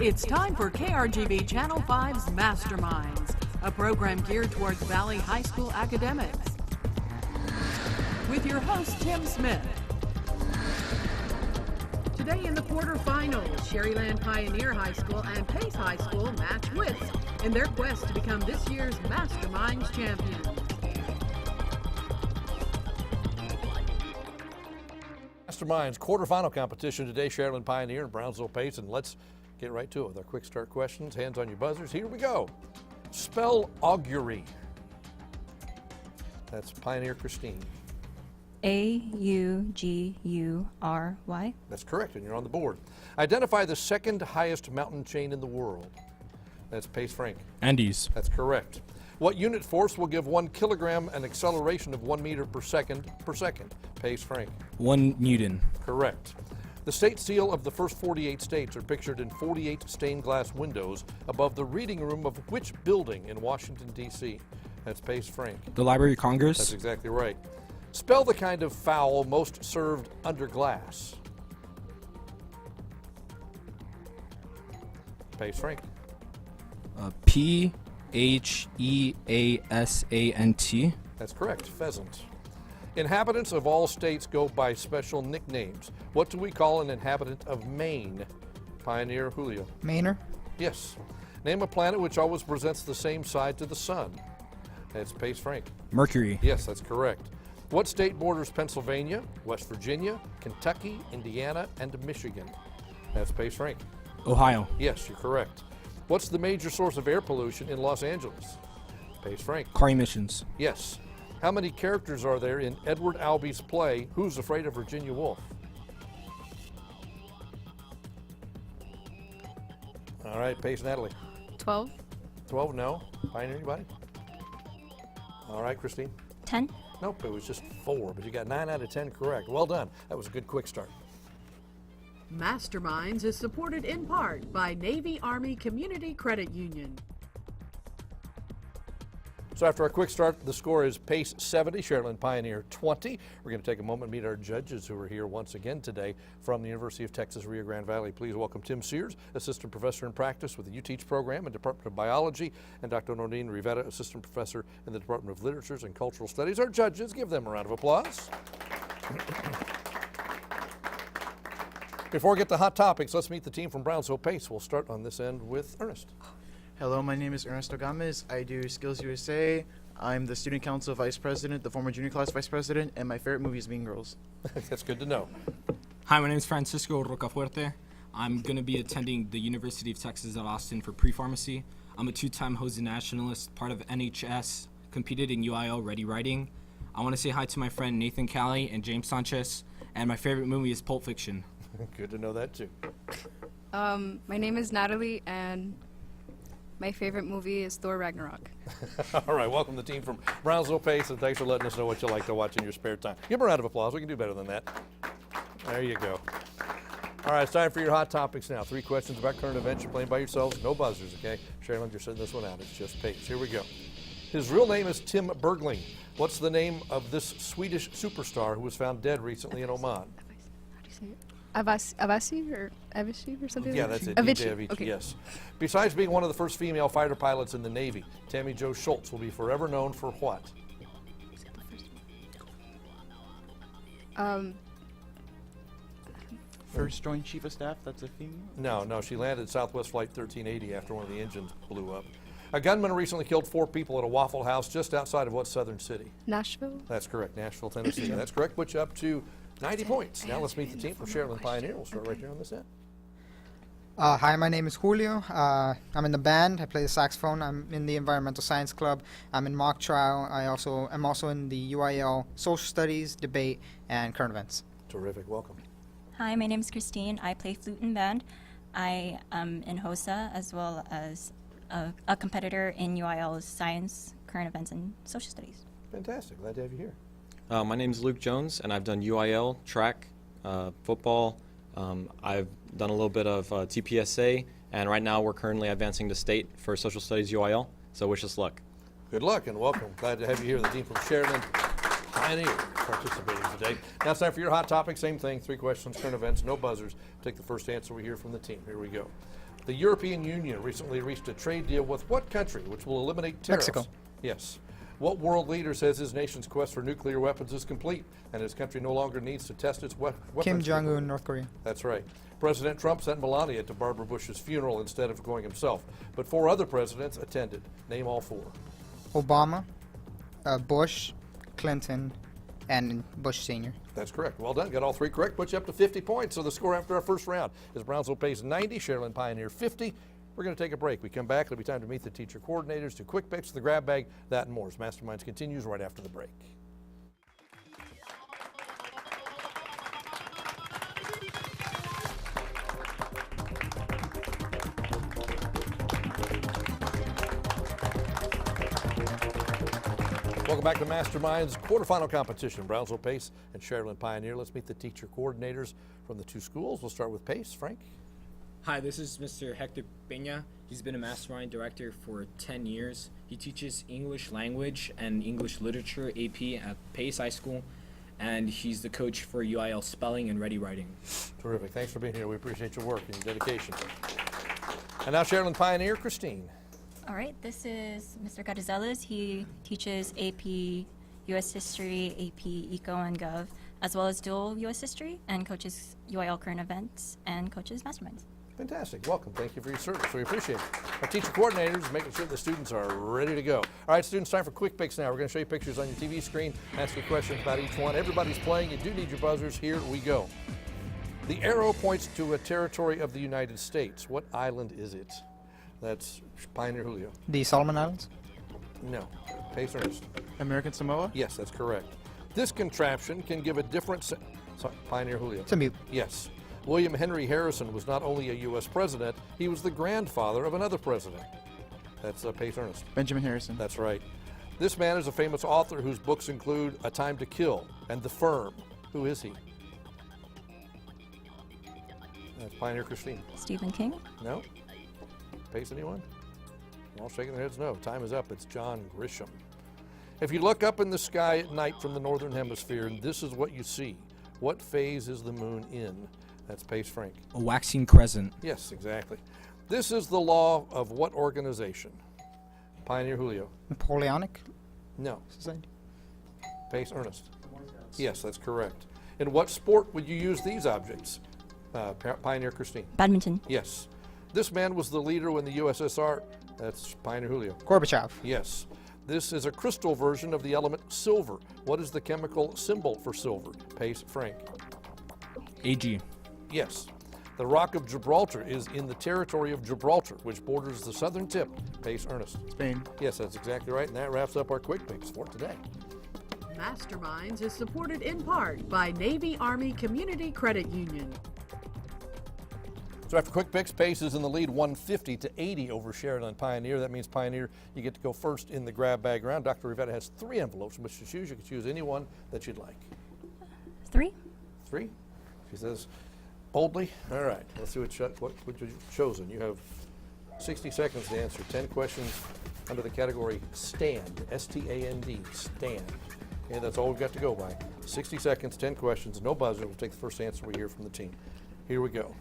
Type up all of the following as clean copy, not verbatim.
It's time for KRGB Channel 5's Masterminds, a program geared towards Valley High School academics. With your host, Tim Smith. Today in the quarterfinals, Sharyland Pioneer High School and Pace High School match wits in their quest to become this year's Masterminds champions. Masterminds quarterfinal competition today, Sharyland Pioneer and Brownsville Pace, and let's get right to it with our quick start questions. Hands on your buzzers. Here we go. Spell augury. That's Pioneer Christine. A-U-G-U-R-Y. That's correct, and you're on the board. Identify the second highest mountain chain in the world. That's Pace Frank. Andes. That's correct. What unit force will give 1 kilogram an acceleration of 1 meter per second? Pace Frank. 1 Newton. Correct. The state seal of the first 48 states are pictured in 48 stained glass windows above the reading room of which building in Washington, D.C.? That's Pace Frank. The Library of Congress. That's exactly right. Spell the kind of fowl most served under glass. Pace Frank. P-H-E-A-S-A-N-T. That's correct. Pheasant. Inhabitants of all states go by special nicknames. What do we call an inhabitant of Maine? Pioneer Julio. Mainer. Yes. Name a planet which always presents the same side to the sun. That's Pace Frank. Mercury. Yes, that's correct. What state borders Pennsylvania, West Virginia, Kentucky, Indiana, and Michigan? That's Pace Frank. Ohio. Yes, you're correct. What's the major source of air pollution in Los Angeles? Pace Frank. Car emissions. Yes. How many characters are there in Edward Albee's play, Who's Afraid of Virginia Woolf? All right, Pace Natalie. 12. 12, no. Pioneer, anybody? All right, Christine. 10. Nope, it was just 4, but you got 9 out of 10 correct. Well done. That was a good quick start. Masterminds is supported in part by Navy Army Community Credit Union. So after our quick start, the score is Pace 70, Sharyland Pioneer 20. We're going to take a moment and meet our judges who are here once again today from the University of Texas Rio Grande Valley. Please welcome Tim Sears, Assistant Professor in Practice with the You Teach program and Department of Biology, and Dr. Nordine Rivera, Assistant Professor in the Department of Literatures and Cultural Studies. Our judges, give them a round of applause. Before we get to hot topics, let's meet the team from Brownsville Pace. We'll start on this end with Ernest. Hello, my name is Ernesto Gomez. I do Skills USA. I'm the Student Council Vice President, the former junior class Vice President, and my favorite movie is Mean Girls. That's good to know. Hi, my name is Francisco Rocafuerte. I'm going to be attending the University of Texas at Austin for pre-pharmacy. I'm a 2-time Jose nationalist, part of NHS, competed in UIL Ready Writing. I want to say hi to my friend Nathan Cali and James Sanchez, and my favorite movie is Pulp Fiction. Good to know that too. My name is Natalie, and my favorite movie is Thor Ragnarok. All right, welcome the team from Brownsville Pace, and thanks for letting us know what you like to watch in your spare time. Give them a round of applause. We can do better than that. There you go. All right, it's time for your hot topics now. 3 questions about current events. You're playing by yourselves. No buzzers, okay? Sharyland, you're sitting this one out. It's just Pace. Here we go. His real name is Tim Bergling. What's the name of this Swedish superstar who was found dead recently in Oman? How do you say it? Avasi or something? Yeah, that's it. Avicii. Avicii, Okay. yes. Besides being one of the first female fighter pilots in the Navy, Tammy Jo Schultz will be forever known for what? First Joint Chief of Staff, that's a female? No, she landed Southwest Flight 1380 after one of the engines blew up. A gunman recently killed 4 people at a Waffle House just outside of what southern city? Nashville? That's correct, Nashville, Tennessee. That's correct, puts you up to 90 points. Now let's meet the team from Sharyland Pioneer. We'll start right here on this end. Hi, my name is Julio. I'm in the band. I play the saxophone. I'm in the Environmental Science Club. I'm in mock trial. I'm also in the UIL Social Studies, Debate, and Current Events. Terrific, welcome. Hi, my name is Christine. I play flute and band. I am in HOSA as well as a competitor in UIL's Science, Current Events, and Social Studies. Fantastic, glad to have you here. My name is Luke Jones, and I've done UIL, track, football. I've done a little bit of TPSA, and right now we're currently advancing to state for Social Studies UIL, so wish us luck. Good luck and welcome. Glad to have you here, the team from Sharyland Pioneer participating today. Now it's time for your hot topic, same thing, 3 questions, current events, no buzzers. Take the first answer we hear from the team. Here we go. The European Union recently reached a trade deal with what country, which will eliminate tariffs? Mexico. Yes. What world leader says his nation's quest for nuclear weapons is complete and his country no longer needs to test its weapons? Kim Jong-un, North Korea. That's right. President Trump sent Melania to Barbara Bush's funeral instead of going himself, but 4 other presidents attended. Name all 4. Obama, Bush, Clinton, and Bush Sr. That's correct. Well done. Got all 3 correct. Puts you up to 50 points. So the score after our first round is Brownsville Pace 90, Sharyland Pioneer 50. We're going to take a break. We come back. It'll be time to meet the teacher coordinators, do quick picks, the grab bag, that and more. As Masterminds continues right after the break. Welcome back to Masterminds quarterfinal competition. Brownsville Pace and Sharyland Pioneer. Let's meet the teacher coordinators from the 2 schools. We'll start with Pace. Frank? Hi, this is Mr. Hector Peña. He's been a Mastermind director for 10 years. He teaches English language and English literature AP at Pace High School, and he's the coach for UIL spelling and ready writing. Terrific. Thanks for being here. We appreciate your work and your dedication. And now Sharyland Pioneer, Christine. All right, this is Mr. Carrizales. He teaches AP U.S. History, AP Eco and Gov, as well as dual U.S. History, and coaches UIL current events and coaches Masterminds. Fantastic. Welcome. Thank you for your service. We appreciate it. Our teacher coordinators making sure the students are ready to go. All right, students, time for quick picks now. We're going to show you pictures on your TV screen, ask you questions about each one. Everybody's playing. You do need your buzzers. Here we go. The arrow points to a territory of the United States. What island is it? That's Pioneer Julio. The Solomon Islands. No. Pace Ernest. American Samoa? Yes, that's correct. This contraption can give a different... Pioneer Julio. It's a mute. Yes. William Henry Harrison was not only a U.S. president, he was the grandfather of another president. That's Pace Ernest. Benjamin Harrison. That's right. This man is a famous author whose books include A Time to Kill and The Firm. Who is he? That's Pioneer Christine. Stephen King. No? Pace anyone? All shaking their heads no. Time is up. It's John Grisham. If you look up in the sky at night from the northern hemisphere, and this is what you see, what phase is the moon in? That's Pace Frank. A waxing crescent. Yes, exactly. This is the law of what organization? Pioneer Julio. Napoleonic No. Society. Pace Ernest. Yes, that's correct. In what sport would you use these objects? Pioneer Christine. Badminton. Yes. This man was the leader in the USSR. That's Pioneer Julio. Gorbachev. Yes. This is a crystal version of the element silver. What is the chemical symbol for silver? Pace Frank. AG. Yes. The Rock of Gibraltar is in the territory of Gibraltar, which borders the southern tip. Pace Ernest. Spain. Yes, that's exactly right. And that wraps up our quick picks for today. Masterminds is supported in part by Navy Army Community Credit Union. So after quick picks, Pace is in the lead 150 to 80 over Sharyland Pioneer. That means Pioneer, you get to go first in the grab bag round. Dr. Rivetta has 3 envelopes from which to choose. You can choose any one that you'd like. 3. 3? She says boldly. All right, let's see what you've chosen. You have 60 seconds to answer 10 questions under the category stand, S-T-A-N-D, stand. Okay, that's all we've got to go by. 60 seconds, 10 questions, no buzzer. We'll take the first answer we hear from the team. Here we go.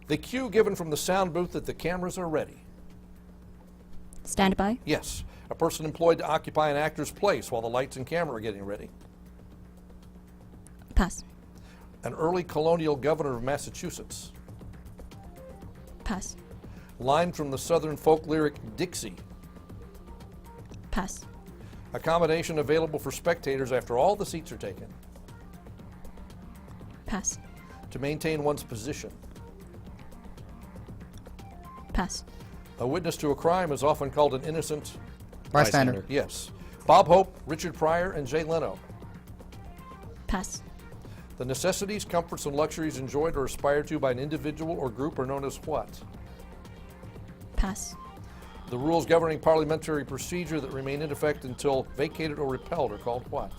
The cue given from the sound booth that the cameras are ready. Stand by. Yes. A person employed to occupy an actor's place while the lights and camera are getting ready. Pass. An early colonial governor of Massachusetts. Pass. Line from the Southern folk lyric Dixie. Pass. Accommodation available for spectators after all the seats are taken. Pass. To maintain one's position. Pass. A witness to a crime is often called an innocent. Bystander. Yes. Bob Hope, Richard Pryor, and Jay Leno. Pass. The necessities, comforts, and luxuries enjoyed or aspired to by an individual or group are known as what? Pass. The rules governing parliamentary procedure that remain in effect until vacated or repealed are called what?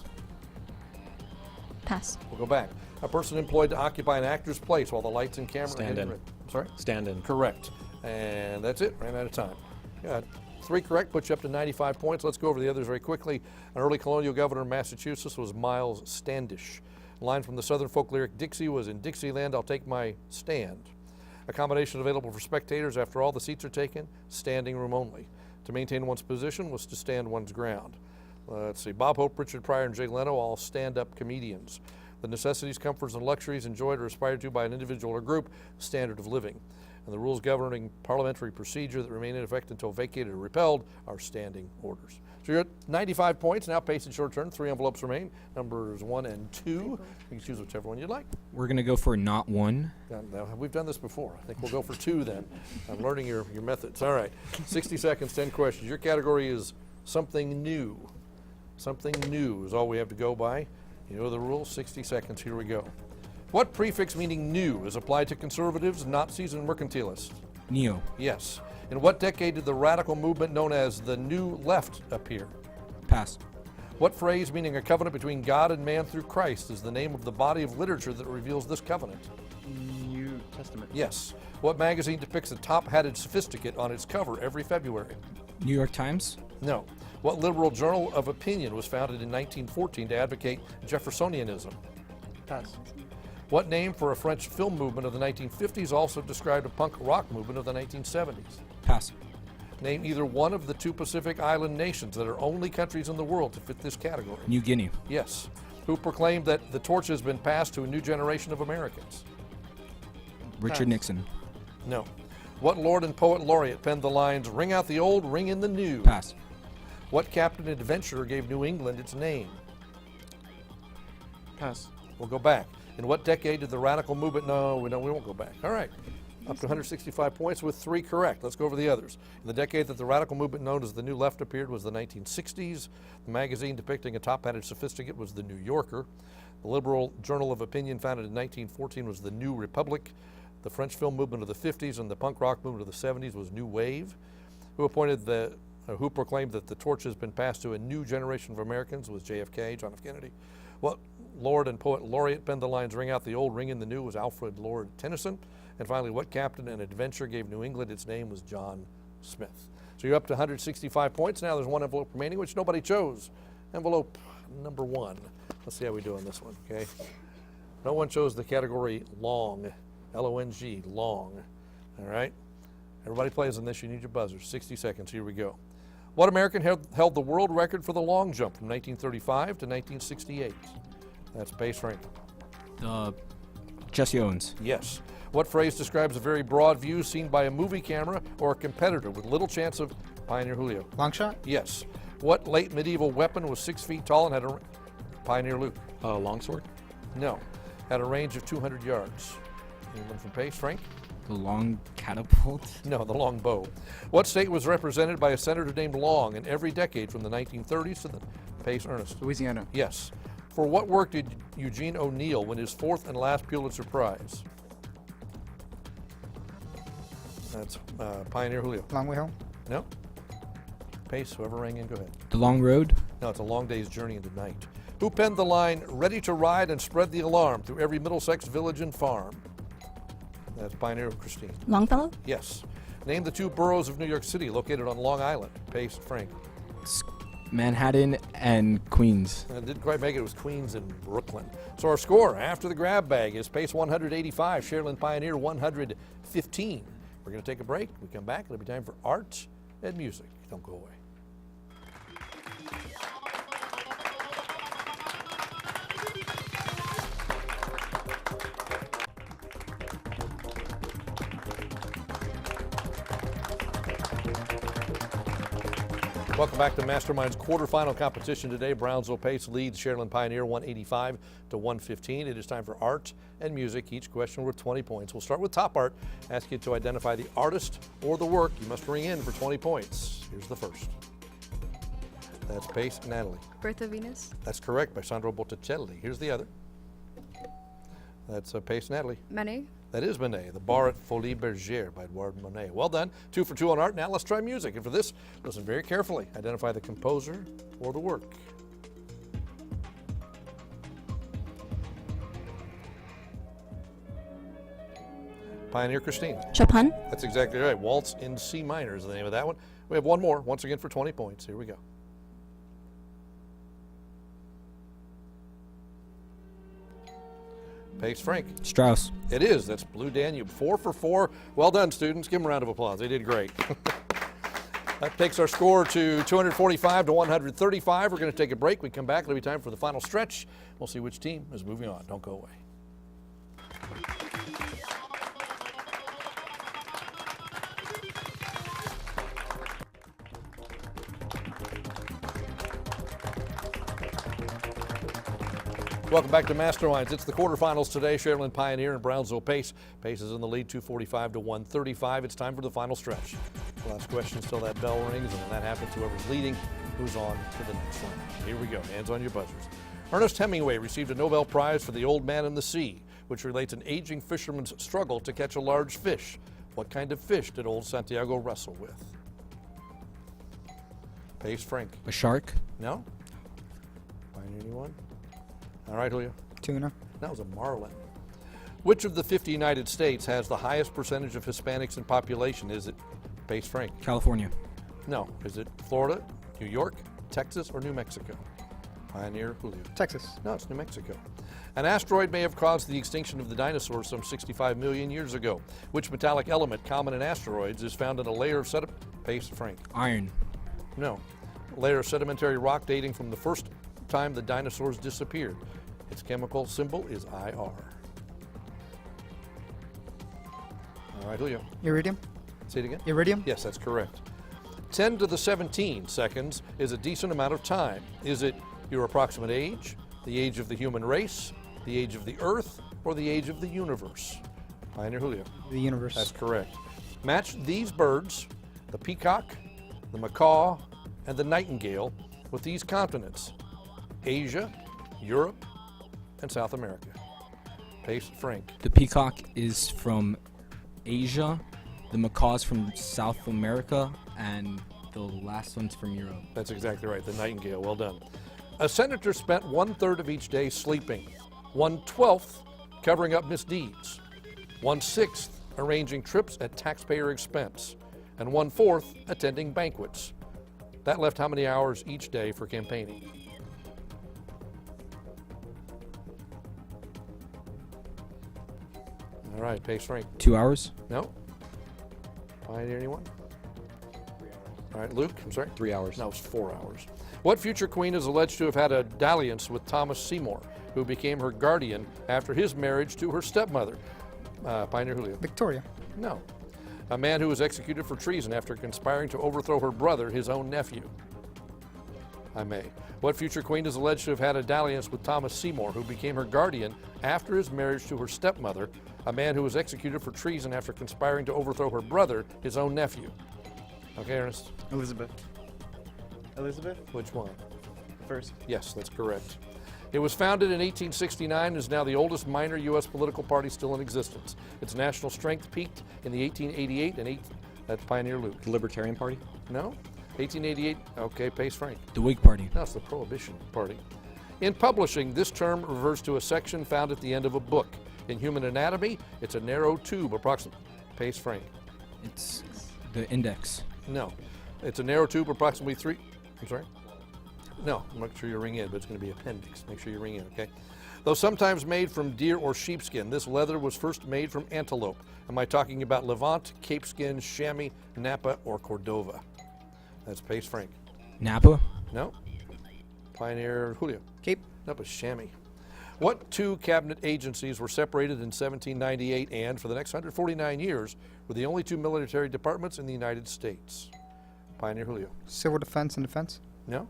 Pass. We'll go back. A person employed to occupy an actor's place while the lights and camera Stand are in. getting ready. Sorry? Stand in. Correct. And that's it. Ran out of time. Got 3 correct, puts you up to 95 points. Let's go over the others very quickly. An early colonial governor of Massachusetts was Miles Standish. A line from the Southern folk lyric Dixie was in Dixieland, I'll take my stand. Accommodation available for spectators after all the seats are taken, standing room only. To maintain one's position was to stand one's ground. Let's see, Bob Hope, Richard Pryor, and Jay Leno, all stand-up comedians. The necessities, comforts, and luxuries enjoyed or aspired to by an individual or group, standard of living. And the rules governing parliamentary procedure that remain in effect until vacated or repelled are standing orders. So you're at 95 points. Now Pace, it's your turn. 3 envelopes remain. Numbers 1 and 2. You can choose whichever one you'd like. We're going to go for not 1. Now, we've done this before. I think we'll go for 2 then. I'm learning your methods. All right. 60 seconds, 10 questions. Your category is something new. Something new is all we have to go by. You know the rules. 60 seconds. Here we go. What prefix meaning new is applied to conservatives, Nazis, and mercantilists? Neo. Yes. In what decade did the radical movement known as the New Left appear? Pass. What phrase meaning a covenant between God and man through Christ is the name of the body of literature that reveals this covenant? New Testament. Yes. What magazine depicts a top-hatted sophisticate on its cover every February? New York Times. No. What liberal journal of opinion was founded in 1914 to advocate Jeffersonianism? Pass. What name for a French film movement of the 1950s also described a punk rock movement of the 1970s? Pass. Name either one of the 2 Pacific Island nations that are only countries in the world to fit this category. New Guinea. Yes. Who proclaimed that the torch has been passed to a new generation of Americans? Richard Nixon. No. What Lord and Poet Laureate penned the lines, "Ring out the old, ring in the new"? Pass. What captain adventurer gave New England its name? Pass. We'll go back. In what decade did the radical movement? No, we won't go back. All right. Up to 165 points with 3 correct. Let's go over the others. In the decade that the radical movement known as the New Left appeared was the 1960s. The magazine depicting a top-hatted sophisticate was the New Yorker. The liberal journal of opinion founded in 1914 was the New Republic. The French film movement of the 50s and the punk rock movement of the 70s was New Wave. Who proclaimed that the torch has been passed to a new generation of Americans was JFK, John F. Kennedy. What Lord and Poet Laureate penned the lines, "Ring out the old, ring in the new" was Alfred Lord Tennyson. And finally, what captain and adventure gave New England its name was John Smith. So you're up to 165 points. Now there's 1 envelope remaining, which nobody chose. Envelope number 1. Let's see how we do on this one, okay? No one chose the category long, L-O-N-G, long, all right? Everybody plays on this. You need your buzzer. 60 seconds. Here we go. What American held the world record for the long jump from 1935 to 1968? That's Pace Frank. Jesse Owens. Yes. What phrase describes a very broad view seen by a movie camera or a competitor with little chance of Pioneer Julio? Long shot? Yes. What late medieval weapon was 6 feet tall and had a Pioneer Luke? Longsword. No. Had a range of 200 yards. Anyone from Pace, Frank? The long catapult. No, the long bow. What state was represented by a senator named Long in every decade from the 1930s to the Pace, Ernest? Louisiana. Yes. For what work did Eugene O'Neill win his 4th and last Pulitzer Prize? That's Pioneer Julio. Long way home? No. Pace, whoever rang in, go ahead. The Long Road. No, it's a long day's journey into night. Who penned the line, "Ready to ride and spread the alarm" through every Middlesex village and farm? That's Pioneer Christine. Longfellow? Yes. Name the 2 boroughs of New York City located on Long Island. Pace, Frank. Manhattan and Queens. And it didn't quite make it. It was Queens and Brooklyn. So our score after the grab bag is Pace 185, Sharyland Pioneer 115. We're going to take a break. We come back. It'll be time for art and music. Don't go away. Welcome back to Mastermind's quarterfinal competition today. Brownsville Pace leads Sharyland Pioneer 185 to 115. It is time for art and music. Each question worth 20 points. We'll start with top art. Ask you to identify the artist or the work. You must ring in for 20 points. Here's the first. That's Pace, Natalie. Birth of Venus. That's correct, by Sandro Botticelli. Here's the other. That's Pace, Natalie. Manet. That is Monet, The Bar at Folies Bergère by Edouard Monet. Well done. 2 for 2 on art. Now let's try music. And for this, listen very carefully. Identify the composer or the work. Pioneer Christine. Chopin? That's exactly right. Waltz in C minor is the name of that one. We have one more, once again for 20 points. Here we go. Pace Frank. Strauss. It is. That's Blue Danube. 4 for 4. Well done, students. Give them a round of applause. They did great. That takes our score to 245 to 135. We're going to take a break. We come back. It'll be time for the final stretch. We'll see which team is moving on. Don't go away. Welcome back to Masterminds. It's the quarterfinals today. Sharyland Pioneer and Brownsville Pace. Pace is in the lead, 245 to 135. It's time for the final stretch. Last questions till that bell rings, and when that happens, whoever's leading moves on to the next one. Here we go. Hands on your buzzers. Ernest Hemingway received a Nobel Prize for The Old Man and the Sea, which relates an aging fisherman's struggle to catch a large fish. What kind of fish did old Santiago wrestle with? Pace Frank. A shark. No? Find anyone? All right, Julio. Tuna. That was a marlin. Which of the 50 United States has the highest percentage of Hispanics in population? Is it Pace Frank? California. No. Is it Florida, New York, Texas, or New Mexico? Pioneer, Julio. Texas. No, it's New Mexico. An asteroid may have caused the extinction of the dinosaurs some 65 million years ago. Which metallic element common in asteroids is found in a layer of Pace Frank? Iron. No. A layer of sedimentary rock dating from the first time the dinosaurs disappeared. Its chemical symbol is IR. All right, Julio. Iridium. Say it again. Iridium. Yes, that's correct. 10 to the 17 seconds is a decent amount of time. Is it your approximate age, the age of the human race, the age of the Earth, or the age of the universe? Pioneer Julio. The universe. That's correct. Match these birds, the peacock, the macaw, and the nightingale, with these continents: Asia, Europe, and South America. Pace Frank. The peacock is from Asia, the macaw's from South America, and the last one's from Europe. That's exactly right, the nightingale. Well done. A senator spent 1/3 of each day sleeping, 1/12 covering up misdeeds, 1/6 arranging trips at taxpayer expense, and 1/4 attending banquets. That left how many hours each day for campaigning? All right, Pace Frank. 2 hours. No? Pioneer, anyone? All right, Luke, I'm sorry? 3 hours. No, it's 4 hours. What future queen is alleged to have had a dalliance with Thomas Seymour, who became her guardian after his marriage to her stepmother? Pioneer Julio. Victoria. No. A man who was executed for treason after conspiring to overthrow her brother, his own nephew. I may. What future queen is alleged to have had a dalliance with Thomas Seymour, who became her guardian after his marriage to her stepmother, a man who was executed for treason after conspiring to overthrow her brother, his own nephew? Okay, Ernest. Elizabeth. Elizabeth? Which one? First. Yes, that's correct. It was founded in 1869 and is now the oldest minor U.S. political party still in existence. Its national strength peaked in the 1888 and that's Pioneer Luke. The Libertarian Party? No? 1888, okay, Pace Frank. The Whig Party. No, it's the Prohibition Party. In publishing, this term refers to a section found at the end of a book. In human anatomy, it's a narrow tube, approximately. Pace Frank. It's the index. No. It's a narrow tube, approximately I'm sorry? No, I'm not sure you ring in, but it's going to be appendix. Make sure you ring in, okay? Though sometimes made from deer or sheepskin, this leather was first made from antelope. Am I talking about Levant, Cape Skin, Chamois, Napa, or Cordova? That's Pace Frank. Napa. No? Pioneer Julio. Cape. Nope, it's Chamois. What two cabinet agencies were separated in 1798 and, for the next 149 years, were the only two military departments in the United States? Pioneer Julio. Civil Defense and Defense. No?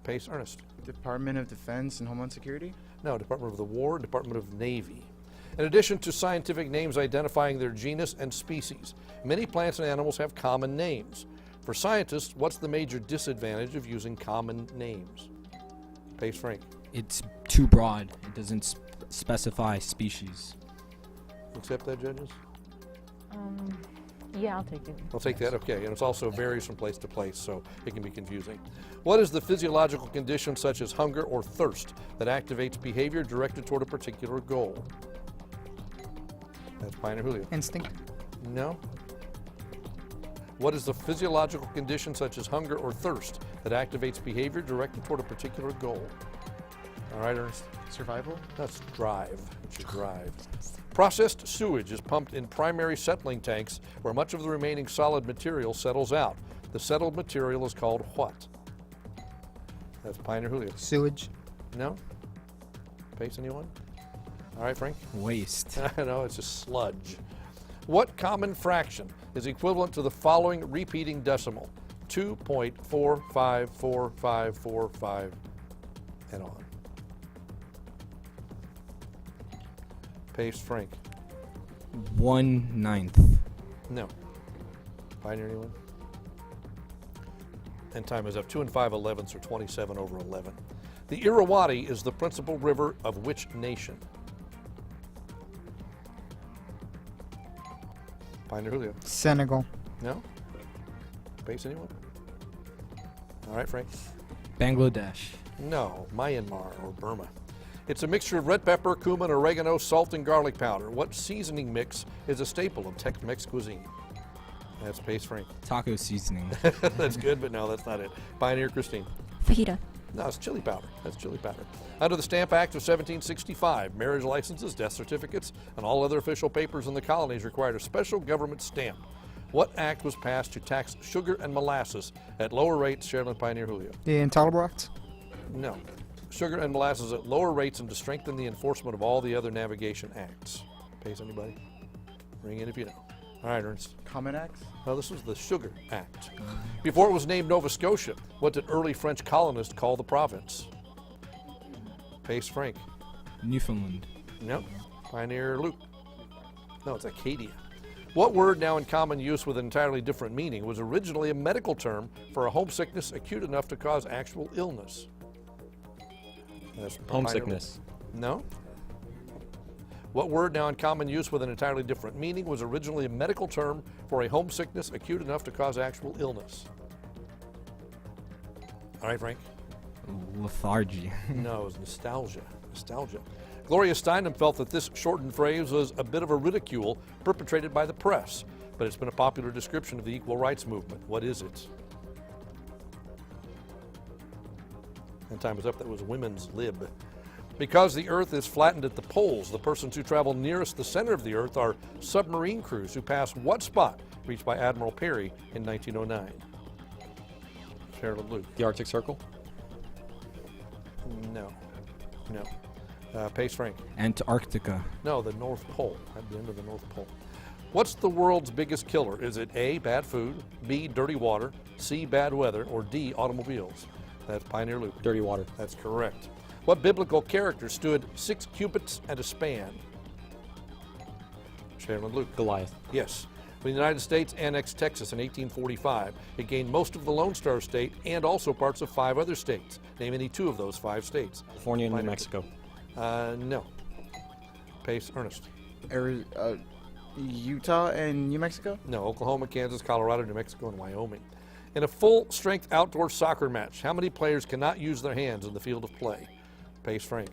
Pace Ernest. Department of Defense and Homeland Security? No, Department of the War, Department of Navy. In addition to scientific names identifying their genus and species, many plants and animals have common names. For scientists, what's the major disadvantage of using common names? Pace Frank. It's too broad. It doesn't specify species. Accept that, judges? Yeah, I'll take it. I'll take that, okay. And it also varies from place to place, so it can be confusing. What is the physiological condition such as hunger or thirst that activates behavior directed toward a particular goal? That's Pioneer Julio. Instinct. No. What is the physiological condition such as hunger or thirst that activates behavior directed toward a particular goal? All right, Ernest. Survival. That's drive. It should drive. Processed sewage is pumped in primary settling tanks where much of the remaining solid material settles out. The settled material is called what? That's Pioneer Julio. Sewage. No? Pace, anyone? All right, Frank? Waste. No, it's just sludge. What common fraction is equivalent to the following repeating decimal? 2.454545 and on. Pace, Frank. 1/9. No. Pioneer, anyone? And time is up. 2 and 5/11ths are 27 over 11. The Irrawaddy is the principal river of which nation? Pioneer Julio. Senegal. No? Pace, anyone? All right, Frank. Bangladesh. No, Myanmar or Burma. It's a mixture of red pepper, cumin, oregano, salt, and garlic powder. What seasoning mix is a staple of Tex-Mex cuisine? That's Pace, Frank. Taco seasoning. That's good, but no, that's not it. Pioneer, Christine. Fajita. No, it's chili powder. That's chili powder. Under the Stamp Act of 1765, marriage licenses, death certificates, and all other official papers in the colonies required a special government stamp. What act was passed to tax sugar and molasses at lower rates, Sharyland Pioneer Julio? The Intolerable Act. No. Sugar and molasses at lower rates and to strengthen the enforcement of all the other navigation acts. Pace, anybody? Ring in if you know. All right, Ernst. Common Acts. Well, this was the Sugar Act. Before it was named Nova Scotia, what did early French colonists call the province? Pace, Frank. Newfoundland. No. Pioneer, Luke. No, it's Acadia. What word, now in common use with an entirely different meaning, was originally a medical term for a homesickness acute enough to cause actual illness? That's Pioneer Homesickness. Luke. No. What word, now in common use with an entirely different meaning, was originally a medical term for a homesickness acute enough to cause actual illness? All right, Frank. Lethargy. No, it was nostalgia. Nostalgia. Gloria Steinem felt that this shortened phrase was a bit of a ridicule perpetrated by the press, but it's been a popular description of the equal rights movement. What is it? And time is up. That was women's lib. Because the Earth is flattened at the poles, the persons who travel nearest the center of the Earth are submarine crews who pass what spot reached by Admiral Peary in 1909? Sharyland Luke. The Arctic Circle. No. No. Pace, Frank. Antarctica. No, the North Pole, at the end of the North Pole. What's the world's biggest killer? Is it A, bad food, B, dirty water, C, bad weather, or D, automobiles? That's Pioneer Luke. Dirty water. That's correct. What biblical character stood 6 cubits and a span? Sharyland Luke. Goliath. Yes. When the United States annexed Texas in 1845, it gained most of the Lone Star State and also parts of 5 other states. Name any 2 of those 5 states. California and New Pioneer. Mexico. No. Pace, Ernest. Utah and New Mexico. No, Oklahoma, Kansas, Colorado, New Mexico, and Wyoming. In a full-strength outdoor soccer match, how many players cannot use their hands in the field of play? Pace, Frank.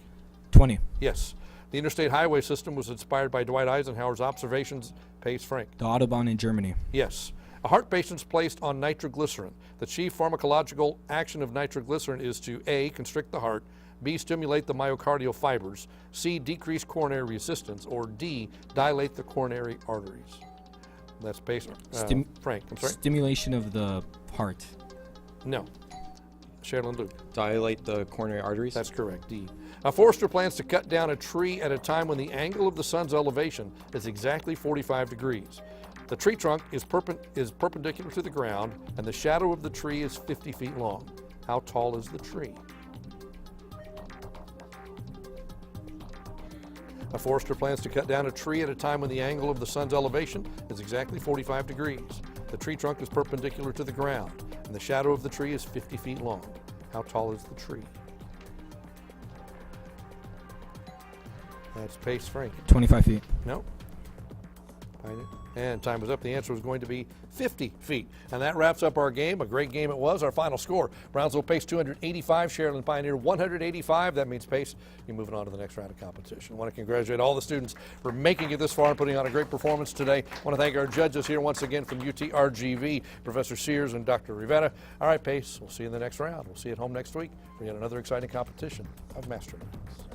20. Yes. The interstate highway system was inspired by Dwight Eisenhower's observations. Pace, Frank. The Autobahn in Germany. Yes. A heart patient's placed on nitroglycerin. The chief pharmacological action of nitroglycerin is to A, constrict the heart, B, stimulate the myocardial fibers, C, decrease coronary resistance, or D, dilate the coronary arteries. That's Pace. Frank, I'm sorry? Stimulation of the heart. No. Sharyland Luke. Dilate the coronary arteries. That's correct, D. A forester plans to cut down a tree at a time when the angle of the sun's elevation is exactly 45 degrees. The tree trunk is perpendicular to the ground, and the shadow of the tree is 50 feet long. How tall is the tree? A forester plans to cut down a tree at a time when the angle of the sun's elevation is exactly 45 degrees. The tree trunk is perpendicular to the ground, and the shadow of the tree is 50 feet long. How tall is the tree? That's Pace, Frank. 25 feet. No. And time was up. The answer was going to be 50 feet. And that wraps up our game. A great game it was. Our final score, Brownsville Pace 285, Sharyland Pioneer 185. That means Pace, you're moving on to the next round of competition. I want to congratulate all the students for making it this far and putting on a great performance today. I want to thank our judges here once again from UTRGV, Professor Sears and Dr. Rivera. All right, Pace, we'll see you in the next round. We'll see you at home next week for yet another exciting competition of Masterminds.